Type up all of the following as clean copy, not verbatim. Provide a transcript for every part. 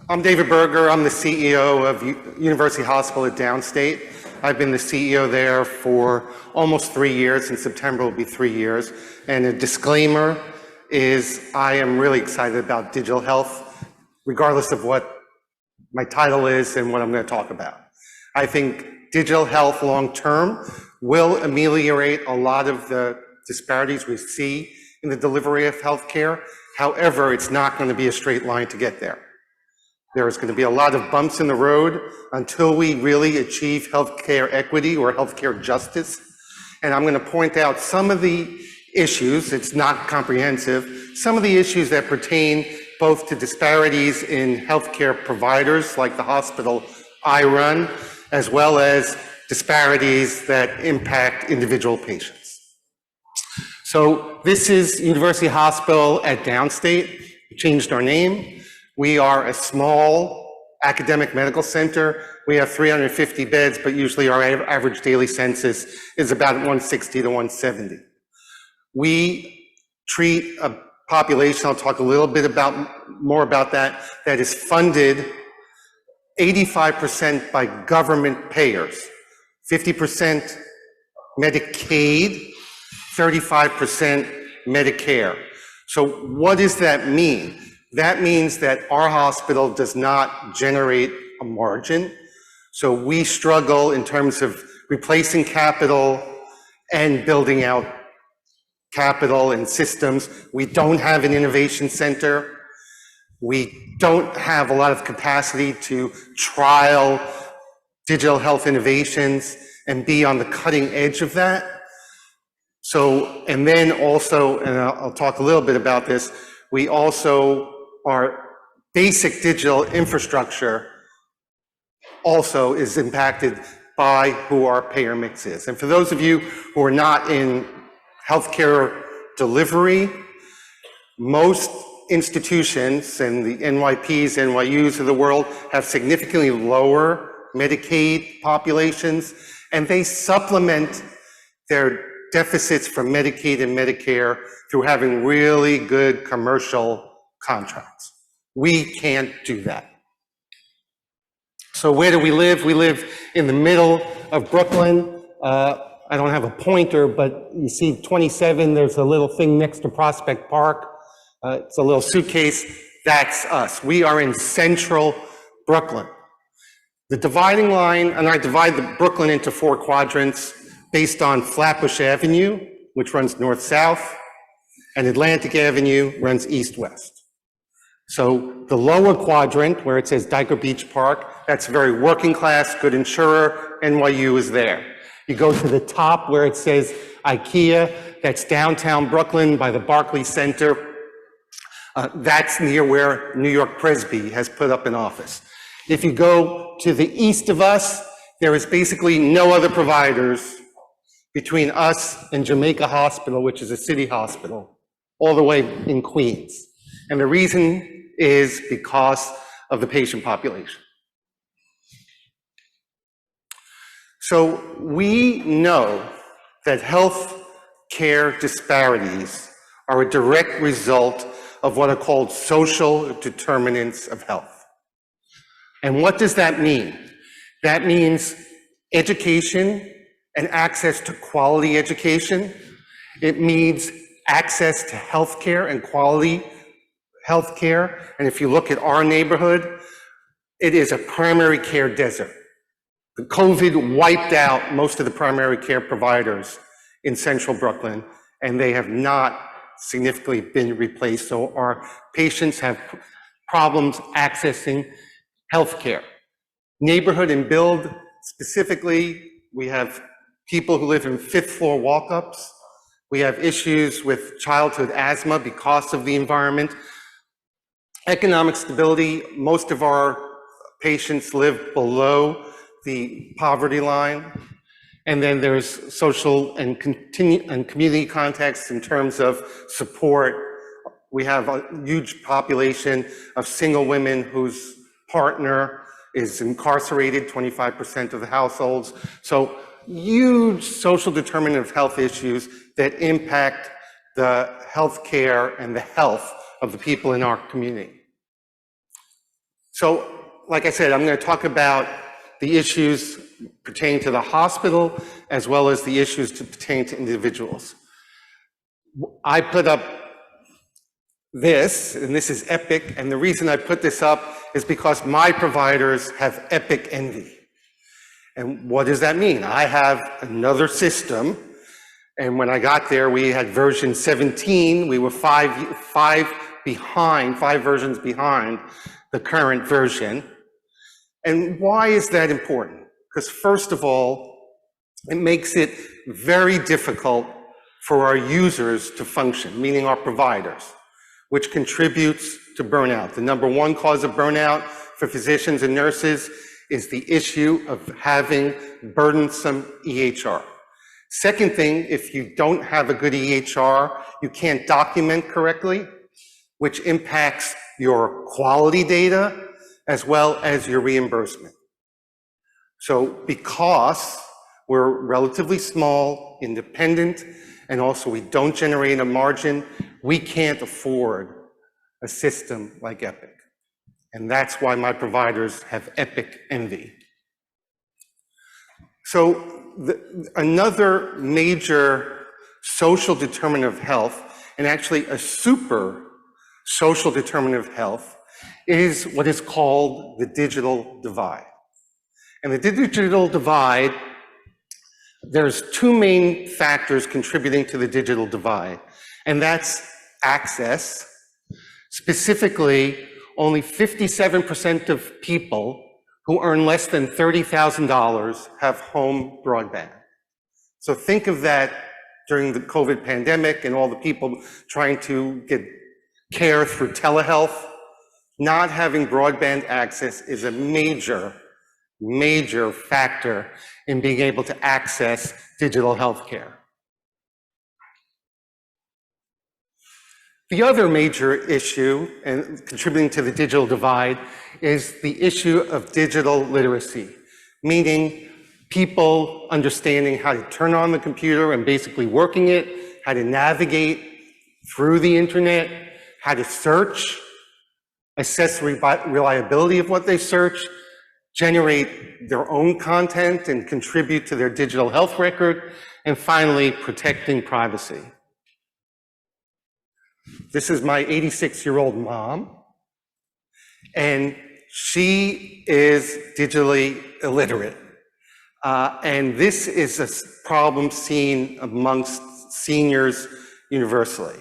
I'm David Berger. I'm the CEO of University Hospital at Downstate. I've been the CEO there for almost 3 years. In September will be 3 years. And a disclaimer is I am really excited about digital health, regardless of what my title is and what I'm going to talk about. I think digital health long-term will ameliorate a lot of the disparities we see in the delivery of healthcare. However, it's not going to be a straight line to get there. There's going to be a lot of bumps in the road until we really achieve healthcare equity or healthcare justice. And I'm going to point out some of the issues, it's not comprehensive, some of the issues that pertain both to disparities in healthcare providers like the hospital I run, as well as disparities that impact individual patients. So this is University Hospital at Downstate. We changed our name. We are a small academic medical center. We have 350 beds, but usually our average daily census is about 160 to 170. We treat a population, I'll talk a little bit more about that is funded 85% by government payers, 50% Medicaid, 35% Medicare. So what does that mean? That means that our hospital does not generate a margin. So we struggle in terms of replacing capital and building out capital and systems. We don't have an innovation center. We don't have a lot of capacity to trial digital health innovations and be on the cutting edge of that. So, and then also, and I'll talk a little bit about this, we also, our basic digital infrastructure also is impacted by who our payer mix is. And for those of you who are not in healthcare delivery, most institutions and the NYPs, NYUs of the world have significantly lower Medicaid populations, and they supplement their deficits from Medicaid and Medicare through having really good commercial contracts. We can't do that. So where do we live? We live in the middle of Brooklyn. I don't have a pointer, but you see 27, there's a little thing next to Prospect Park. It's a little suitcase. That's us. We are in central Brooklyn. The dividing line, and I divide the Brooklyn into 4 quadrants based on Flatbush Avenue, which runs north-south, and Atlantic Avenue runs east-west. So the lower quadrant, where it says Dyker Beach Park, that's very working class, good insurer, NYU is there. You go to the top where it says IKEA, that's downtown Brooklyn by the Barclays Center. That's near where New York Presby has put up an office. If you go to the east of us, there is basically no other providers between us and Jamaica Hospital, which is a city hospital, all the way in Queens. And the reason is because of the patient population. So we know that health care disparities are a direct result of what are called social determinants of health. And what does that mean? That means education and access to quality education. It means access to healthcare and quality healthcare. And if you look at our neighborhood, it is a primary care desert. The COVID wiped out most of the primary care providers in central Brooklyn, and they have not significantly been replaced. So our patients have problems accessing healthcare. Neighborhood and build specifically, we have people who live in 5th floor walk-ups. We have issues with childhood asthma because of the environment. Economic stability, most of our patients live below the poverty line. And then there's social and community context in terms of support. We have a huge population of single women whose partner is incarcerated, 25% of the households. So huge social determinant of health issues that impact the health care and the health of the people in our community. So, like I said, I'm going to talk about the issues pertaining to the hospital as well as the issues pertaining to individuals. I put up this, and this is Epic, and the reason I put this up is because my providers have Epic envy. And what does that mean? I have another system, and when I got there, we had version 17. We were five versions behind the current version. And why is that important? Because first of all, it makes it very difficult for our users to function, meaning our providers, which contributes to burnout. The number one cause of burnout for physicians and nurses is the issue of having burdensome EHR. Second thing, if you don't have a good EHR, you can't document correctly, which impacts your quality data as well as your reimbursement. So because we're relatively small, independent, and also we don't generate a margin, we can't afford a system like Epic. And that's why my providers have Epic envy. So another major social determinant of health, and actually a super social determinant of health, is what is called the digital divide. And the digital divide, there's two main factors contributing to the digital divide, and that's access. Specifically, only 57% of people who earn less than $30,000 have home broadband. So think of that during the COVID pandemic and all the people trying to get care through telehealth. Not having broadband access is a major factor in being able to access digital healthcare. The other major issue and contributing to the digital divide is the issue of digital literacy, meaning people understanding how to turn on the computer and basically working it, how to navigate through the internet, how to search, assess the reliability of what they search, generate their own content and contribute to their digital health record, and finally, protecting privacy. This is my 86-year-old mom, and she is digitally illiterate. And this is a problem seen amongst seniors universally.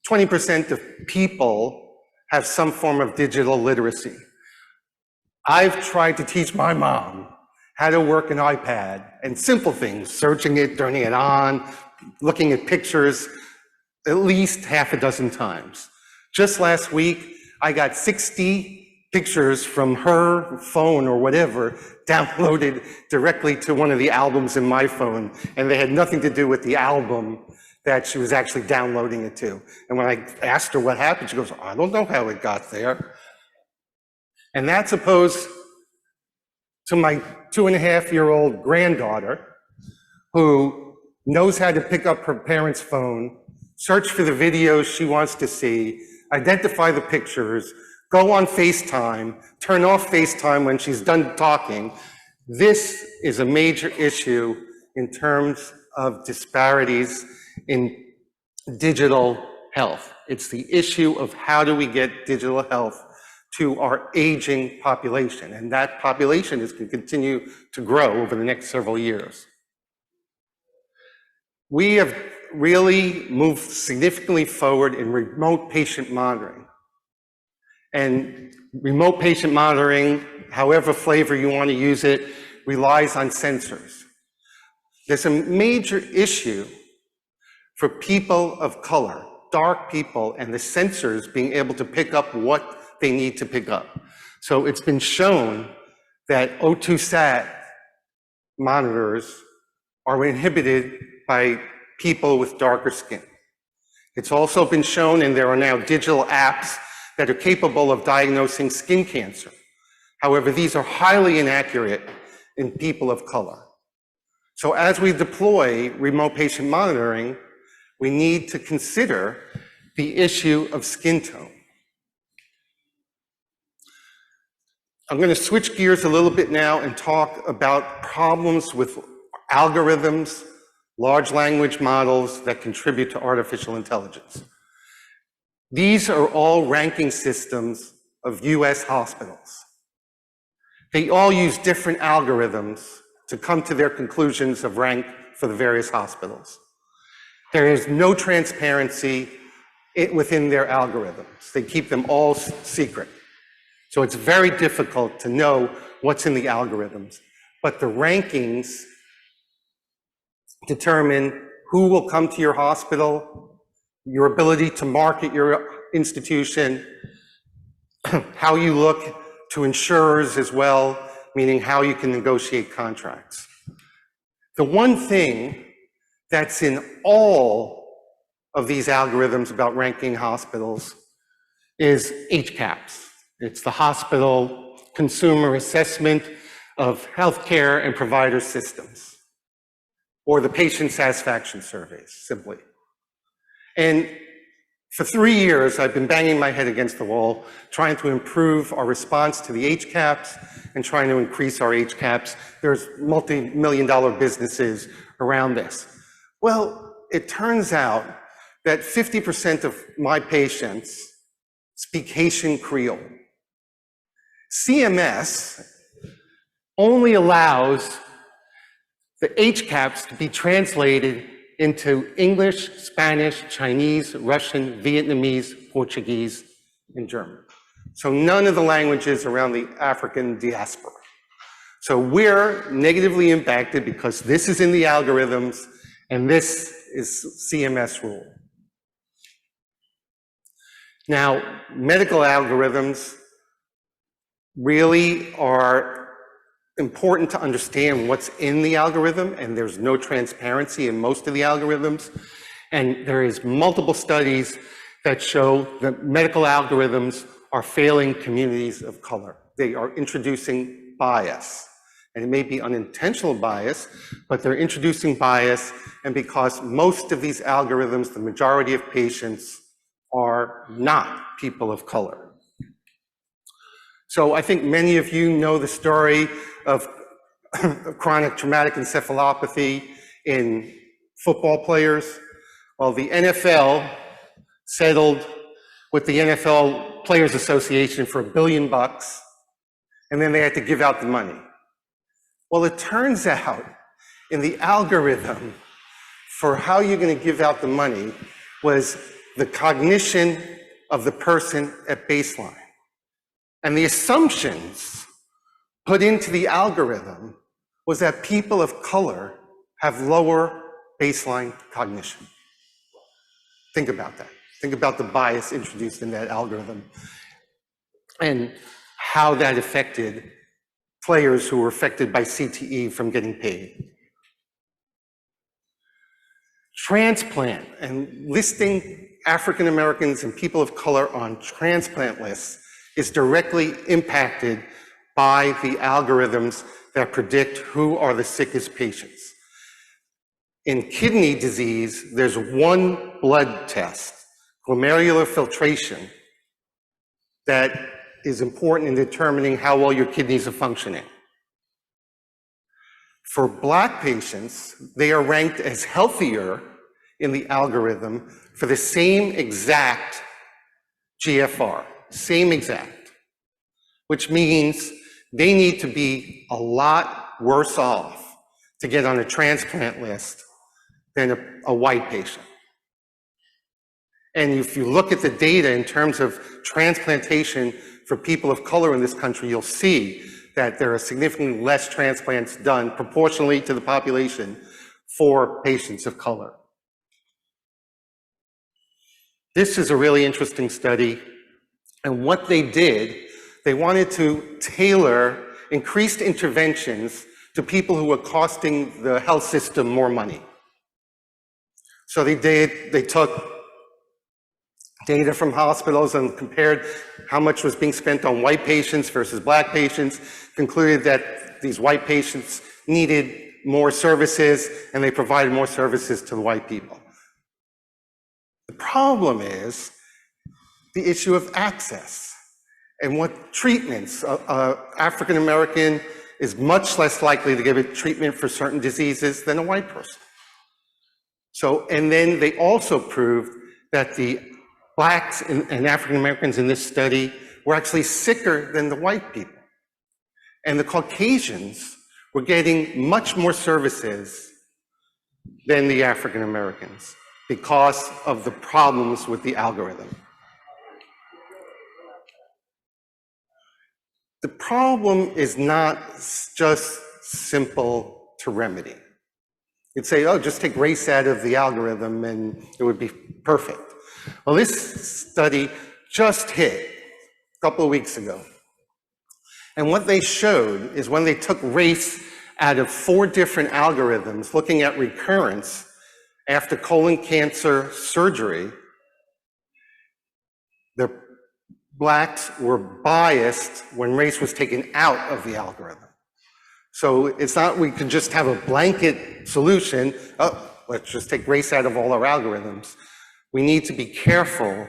20% of people have some form of digital literacy. I've tried to teach my mom how to work an iPad and simple things, searching it, turning it on, looking at pictures, at least half a dozen times. Just last week, I got 60 pictures from her phone or whatever downloaded directly to one of the albums in my phone, and they had nothing to do with the album that she was actually downloading it to. And when I asked her what happened, she goes, I don't know how it got there. And that's opposed to my 2.5-year-old granddaughter, who knows how to pick up her parents' phone, search for the videos she wants to see, identify the pictures, go on FaceTime, turn off FaceTime when she's done talking. This is a major issue in terms of disparities in digital health. It's the issue of how do we get digital health to our aging population, and that population is going to continue to grow over the next several years. We have really moved significantly forward in remote patient monitoring. And remote patient monitoring, however flavor you want to use it, relies on sensors. There's a major issue for people of color, dark people, and the sensors being able to pick up what they need to pick up. So it's been shown that O2 sat monitors are inhibited by people with darker skin. It's also been shown, and there are now digital apps that are capable of diagnosing skin cancer. However, these are highly inaccurate in people of color. So as we deploy remote patient monitoring, we need to consider the issue of skin tone. I'm going to switch gears a little bit now and talk about problems with algorithms, large language models that contribute to artificial intelligence. These are all ranking systems of US hospitals. They all use different algorithms to come to their conclusions of rank for the various hospitals. There is no transparency within their algorithms. They keep them all secret. So it's very difficult to know what's in the algorithms. But the rankings determine who will come to your hospital, your ability to market your institution, how you look to insurers as well, meaning how you can negotiate contracts. The one thing that's in all of these algorithms about ranking hospitals is HCAHPS. It's the Hospital Consumer Assessment of Healthcare and Provider Systems, or the Patient Satisfaction Surveys, simply. And for 3 years, I've been banging my head against the wall, trying to improve our response to the HCAHPS and trying to increase our HCAHPS. There's multi-million-dollar businesses around this. Well, it turns out that 50% of my patients speak Haitian Creole. CMS only allows the HCAHPS to be translated into English, Spanish, Chinese, Russian, Vietnamese, Portuguese, and German. So none of the languages around the African diaspora. So we're negatively impacted because this is in the algorithms and this is CMS rule. Now, medical algorithms really are important to understand what's in the algorithm, and there's no transparency in most of the algorithms. And there is multiple studies that show that medical algorithms are failing communities of color. They are introducing bias. And it may be unintentional bias, but they're introducing bias, and because most of these algorithms, the majority of patients, are not people of color. So I think many of you know the story of chronic traumatic encephalopathy in football players. Well, the NFL settled with the NFL Players Association for $1 billion, and then they had to give out the money. Well, it turns out in the algorithm for how you're going to give out the money was the cognition of the person at baseline. And the assumptions put into the algorithm was that people of color have lower baseline cognition. Think about that. Think about the bias introduced in that algorithm and how that affected players who were affected by CTE from getting paid. Transplant and listing African Americans and people of color on transplant lists is directly impacted by the algorithms that predict who are the sickest patients. In kidney disease, there's one blood test, glomerular filtration, that is important in determining how well your kidneys are functioning. For Black patients, they are ranked as healthier in the algorithm for the same exact GFR, same exact, which means they need to be a lot worse off to get on a transplant list than a white patient. And if you look at the data in terms of transplantation for people of color in this country, you'll see that there are significantly less transplants done proportionally to the population for patients of color. This is a really interesting study, and what they did, they wanted to tailor increased interventions to people who were costing the health system more money. So they took data from hospitals and compared how much was being spent on white patients versus Black patients, concluded that these white patients needed more services, and they provided more services to the white people. The problem is the issue of access. And what treatments, African American is much less likely to give a treatment for certain diseases than a white person. So, and then they also proved that the blacks and African Americans in this study were actually sicker than the white people. And the Caucasians were getting much more services than the African Americans because of the problems with the algorithm. The problem is not just simple to remedy. You'd say, oh, just take race out of the algorithm and it would be perfect. Well, this study just hit a couple of weeks ago. And what they showed is when they took race out of 4 different algorithms looking at recurrence after colon cancer surgery, the blacks were biased when race was taken out of the algorithm. So it's not we could just have a blanket solution, oh, let's just take race out of all our algorithms. We need to be careful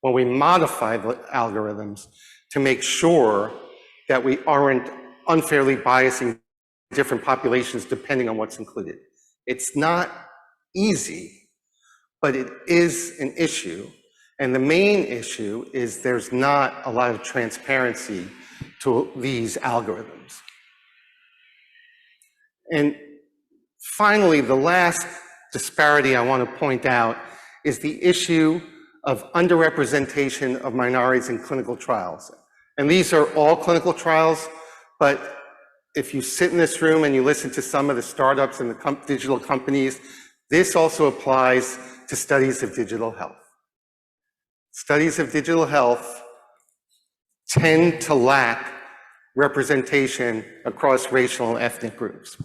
when we modify the algorithms to make sure that we aren't unfairly biasing different populations depending on what's included. It's not easy, but it is an issue. And the main issue is there's not a lot of transparency to these algorithms. And finally, the last disparity I want to point out is the issue of underrepresentation of minorities in clinical trials. And these are all clinical trials, but if you sit in this room and you listen to some of the startups and the digital companies, this also applies to studies of digital health. Studies of digital health tend to lack representation across racial and ethnic groups.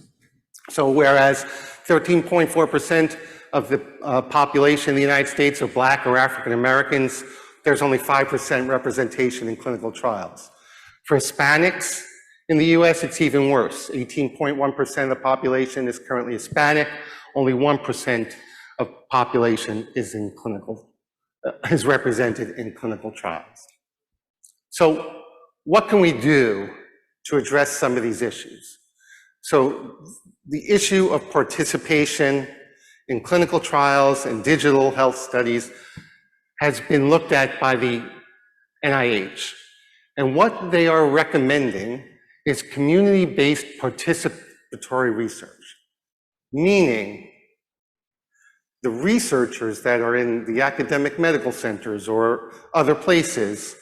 So whereas 13.4% of the population in the United States are Black or African Americans, there's only 5% representation in clinical trials. For Hispanics in the US, it's even worse. 18.1% of the population is currently Hispanic. Only 1% of population is in is represented in clinical trials. So what can we do to address some of these issues? So the issue of participation in clinical trials and digital health studies has been looked at by the NIH. And what they are recommending is community-based participatory research, meaning the researchers that are in the academic medical centers or other places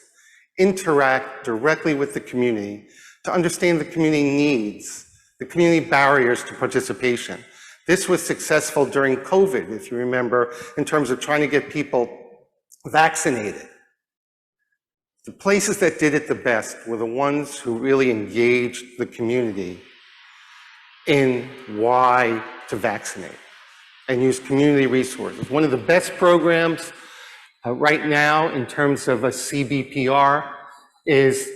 interact directly with the community to understand the community needs, the community barriers to participation. This was successful during COVID, if you remember, in terms of trying to get people vaccinated. The places that did it the best were the ones who really engaged the community in why to vaccinate and use community resources. One of the best programs right now in terms of a CBPR is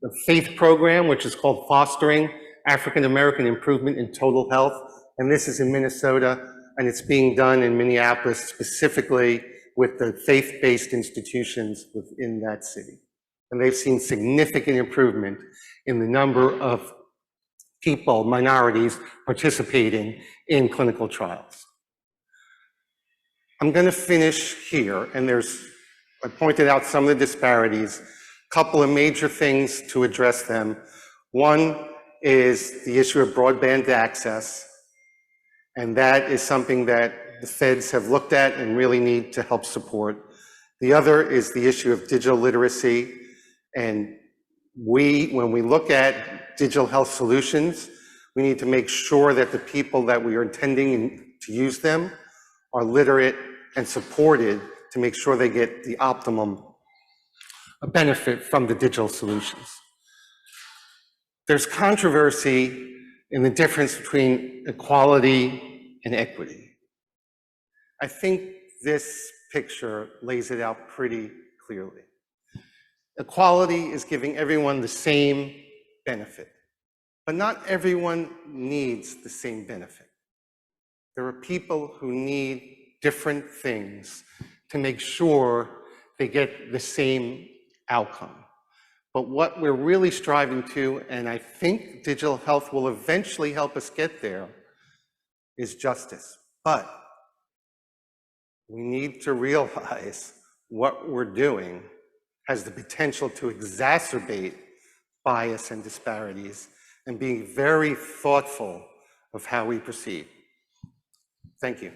the FAITH program, which is called Fostering African American Improvement in Total Health. And this is in Minnesota, and it's being done in Minneapolis specifically with the faith-based institutions within that city. And they've seen significant improvement in the number of people, minorities, participating in clinical trials. I'm going to finish here, and I pointed out some of the disparities, a couple of major things to address them. One is the issue of broadband access, and that is something that the feds have looked at and really need to help support. The other is the issue of digital literacy, and when we look at digital health solutions, we need to make sure that the people that we are intending to use them are literate and supported to make sure they get the optimum benefit from the digital solutions. There's controversy in the difference between equality and equity. I think this picture lays it out pretty clearly. Equality is giving everyone the same benefit, but not everyone needs the same benefit. There are people who need different things to make sure they get the same outcome. But what we're really striving to, and I think digital health will eventually help us get there, is justice. But we need to realize what we're doing has the potential to exacerbate bias and disparities, and being very thoughtful of how we proceed. Thank you.